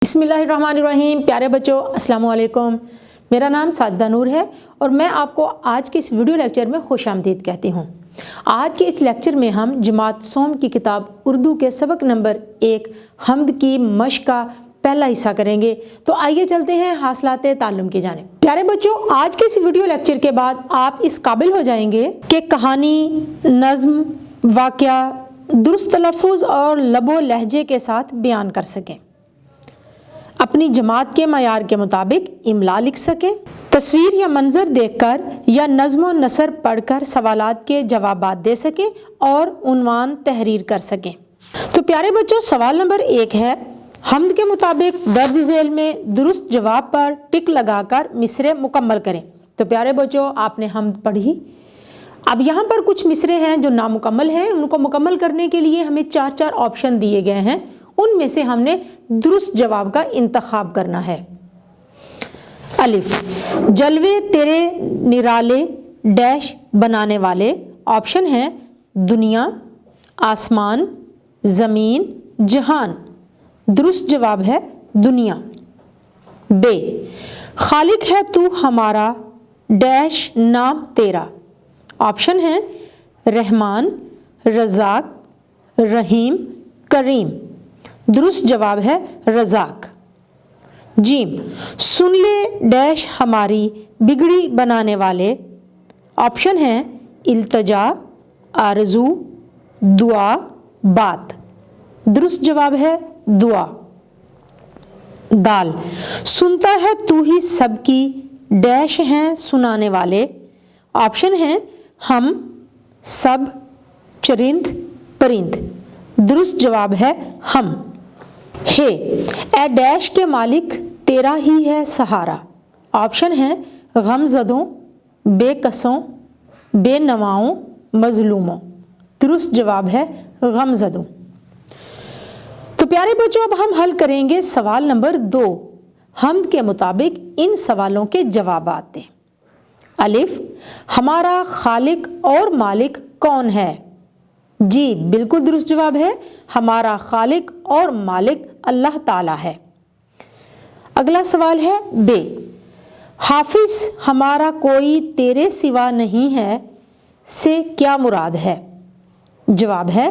बिस्मिल्लाहिर्रहमानिर्रहीम। प्यारे बच्चों, अस्सलाम वालेकुम। मेरा नाम साजिदा नूर है और मैं आपको आज के इस वीडियो लेक्चर में खुश आमदीद कहती हूँ। आज के इस लेक्चर में हम जमात सोम की किताब उर्दू के सबक नंबर 1 हम्द की मश्क का पहला हिस्सा करेंगे। तो आइए चलते हैं हासिलाते ताल्लुम की जानिब। प्यारे बच्चों, आज के इस वीडियो लेक्चर के बाद आप इस काबिल हो जाएंगे कि कहानी, नज़्म, वाक़या दुरुस्त तलफ़्फ़ुज़ और लबो लहजे के साथ बयान कर सकें, अपनी जमात के मयार के मुताबिक इमला लिख सकें, तस्वीर या मंजर देखकर या नज़्म व नसर पढ़कर सवालात के जवाबात दे सकें और उन्वान तहरीर कर सकें। तो प्यारे बच्चों, सवाल नंबर 1 है, हम्द के मुताबिक दर्ज झेल में दुरुस्त जवाब पर टिक लगाकर मिसरे मुकम्मल करें। तो प्यारे बच्चों, आपने हम्द पढ़ी। अब यहाँ पर कुछ मिसरे हैं जो नामुकम्मल हैं, उनको मुकम्मल करने के लिए हमें 4 ऑप्शन दिए गए हैं। उनमें से हमने दुरुस्त जवाब का इंतखाब करना है। अलिफ, जलवे तेरे निराले डैश बनाने वाले। ऑप्शन है दुनिया, आसमान, ज़मीन, जहान। दुरुस्त जवाब है दुनिया। बे, खालिक है तू हमारा डैश नाम तेरा। ऑप्शन है रहमान, रज़ाक, रहीम, करीम। दुरुस्त जवाब है रज़ाक। जीम, सुन ले डैश हमारी बिगड़ी बनाने वाले। ऑप्शन है इल्तजा, आरज़ू, दुआ, बात। दुरुस्त जवाब है दुआ। दाल, सुनता है तू ही सबकी डैश हैं सुनाने वाले। ऑप्शन है हम, सब, चरिंद, परिंद। दुरुस्त जवाब है हम। हे, ए डैश के मालिक तेरा ही है सहारा। ऑप्शन है गमज़दों, बेकसों, बेनवाओं, मजलूमों। दुरुस्त जवाब है गमज़दों। तो प्यारे बच्चों, अब हम हल करेंगे सवाल नंबर 2। हम्द के मुताबिक इन सवालों के जवाबात दें। अलिफ, हमारा खालिक और मालिक कौन है? जी, बिल्कुल दुरुस्त जवाब है हमारा खालिक और मालिक अल्लाह ताला है। अगला सवाल है बे, हाफिज हमारा कोई तेरे सिवा नहीं है से क्या मुराद है? जवाब है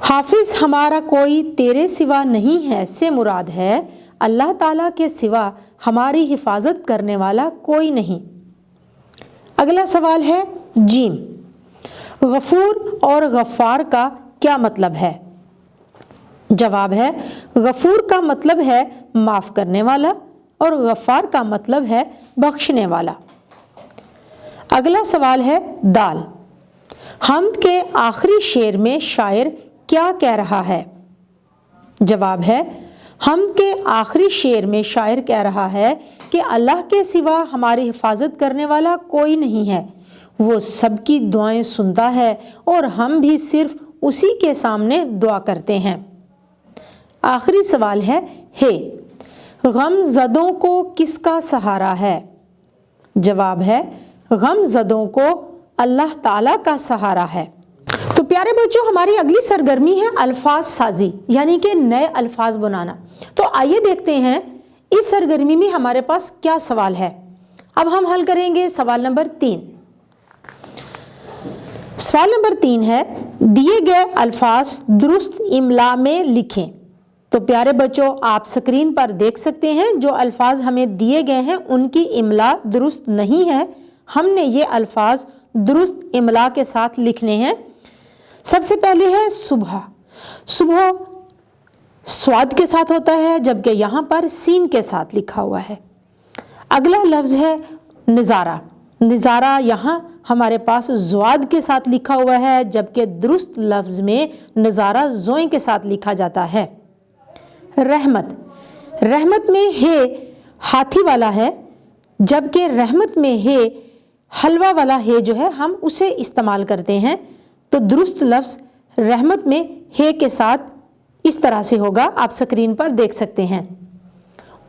हाफिज हमारा कोई तेरे सिवा नहीं है से मुराद है अल्लाह ताला के सिवा हमारी हिफाजत करने वाला कोई नहीं। अगला सवाल है जीम, गफूर और गफ्फार का क्या मतलब है? जवाब है गफूर का मतलब है माफ़ करने वाला और गफ्फार का मतलब है बख्शने वाला। अगला सवाल है दाल, हम्द के आखिरी शेर में शायर क्या कह रहा है? जवाब है हम्द के आखिरी शेर में शायर कह रहा है कि अल्लाह के सिवा हमारी हिफाजत करने वाला कोई नहीं है, वो सबकी दुआएं सुनता है और हम भी सिर्फ उसी के सामने दुआ करते हैं। आखिरी सवाल है हे, गमज़दों को किसका सहारा है? जवाब है गमज़दों को अल्लाह ताला का सहारा है। तो प्यारे बच्चों, हमारी अगली सरगर्मी है अल्फाज साजी, यानी कि नए अल्फाज बनाना। तो आइए देखते हैं इस सरगर्मी में हमारे पास क्या सवाल है। अब हम हल करेंगे सवाल नंबर 3। सवाल नंबर 3 है, दिए गए अल्फाज दुरुस्त इमला में लिखें। तो प्यारे बच्चों, आप स्क्रीन पर देख सकते हैं जो अल्फाज हमें दिए गए हैं उनकी इमला दुरुस्त नहीं है। हमने ये अल्फाज दुरुस्त इमला के साथ लिखने हैं। सबसे पहले है सुबह। सुबह स्वाद के साथ होता है, जबकि यहाँ पर सीन के साथ लिखा हुआ है। अगला लफ्ज़ है नज़ारा। नज़ारा यहाँ हमारे पास ज़्वाद के साथ लिखा हुआ है, जबकि दुरुस्त लफ्ज़ में नज़ारा ज़ों के साथ लिखा जाता है। रहमत, रहमत में हे हाथी वाला है, जबकि रहमत में हे हलवा वाला हे जो है हम उसे इस्तेमाल करते हैं। तो दुरुस्त लफ्ज़ रहमत में हे के साथ इस तरह से होगा, आप स्क्रीन पर देख सकते हैं।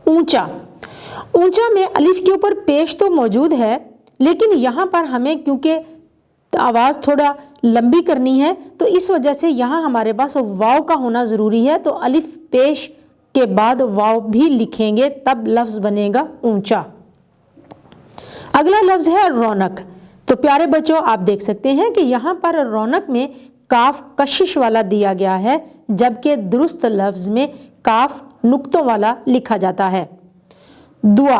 ऊंचा, ऊंचा में अलिफ के ऊपर पेश तो मौजूद है, लेकिन यहाँ पर हमें क्योंकि आवाज़ थोड़ा लंबी करनी है तो इस वजह से यहाँ हमारे पास वाव का होना ज़रूरी है। तो अलिफ पेश के बाद वाव भी लिखेंगे तब लफ्ज बनेगा ऊंचा। अगला लफ्ज है रौनक। तो प्यारे बच्चों आप देख सकते हैं कि यहाँ पर रौनक में काफ कशिश वाला दिया गया है, जबकि दुरुस्त लफ्ज में काफ नुक्तों वाला लिखा जाता है। दुआ,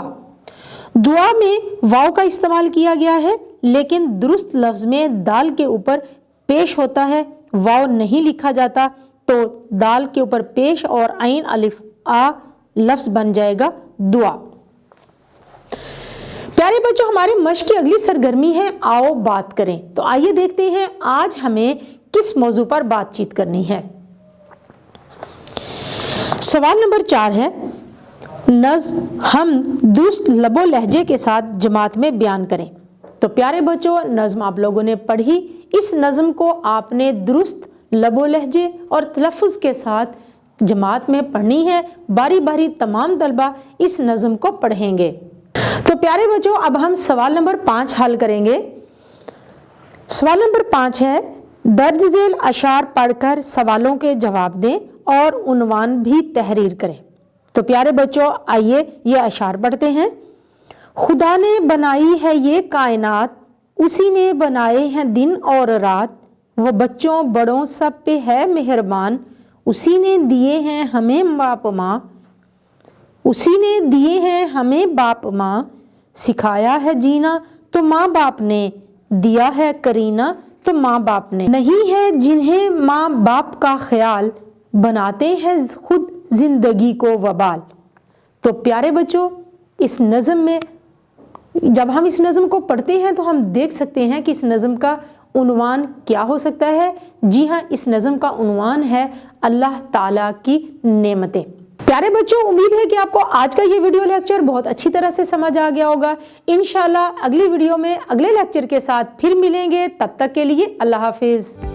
दुआ में वाव का इस्तेमाल किया गया है, लेकिन दुरुस्त लफ्ज में दाल के ऊपर पेश होता है, वाव नहीं लिखा जाता, तो दाल के ऊपर पेश और आइन अलिफ आ लफ्ज बन जाएगा दुआ। प्यारे बच्चों हमारे मश्क की अगली सरगर्मी है आओ बात करें। तो आइए देखते हैं आज हमें किस मौजू पर बातचीत करनी है। सवाल नंबर 4 है, नज़्म हम दुरुस्त लबो लहजे के साथ जमात में बयान करें। तो प्यारे बच्चों नज़्म आप लोगों ने पढ़ी, इस नज़्म को आपने दुरुस्त लबो लहजे और तलफ़ुज़ के साथ जमात में पढ़नी है। बारी बारी तमाम तलबा इस नज़्म को पढ़ेंगे। तो प्यारे बच्चों अब हम सवाल नंबर 5 हल करेंगे। सवाल नंबर 5 है, दर्ज झेल अशार पढ़कर सवालों के जवाब दें और उन्वान भी तहरीर करें। तो प्यारे बच्चों आइए ये अशार पढ़ते हैं। खुदा ने बनाई है ये कायनात, उसी ने बनाए हैं दिन और रात, वो बच्चों बड़ों सब पे है मेहरबान, उसी ने दिए हैं हमें बाप माँ, उसी ने दिए हैं हमें बाप माँ, सिखाया है जीना तो माँ बाप ने, दिया है करीना तो माँ बाप ने, नहीं है जिन्हें माँ बाप का ख्याल, बनाते हैं खुद जिंदगी को वबाल। तो प्यारे बच्चों इस नज़्म में जब हम इस नज़्म को पढ़ते हैं तो हम देख सकते हैं कि इस नज़्म का उन्वान क्या हो सकता है। जी हाँ, इस नज़्म का उन्वान है अल्लाह ताला की नेमतें। प्यारे बच्चों उम्मीद है कि आपको आज का ये वीडियो लेक्चर बहुत अच्छी तरह से समझ आ गया होगा। इंशाल्लाह अगली वीडियो में अगले लेक्चर के साथ फिर मिलेंगे, तब तक के लिए अल्लाह हाफिज़।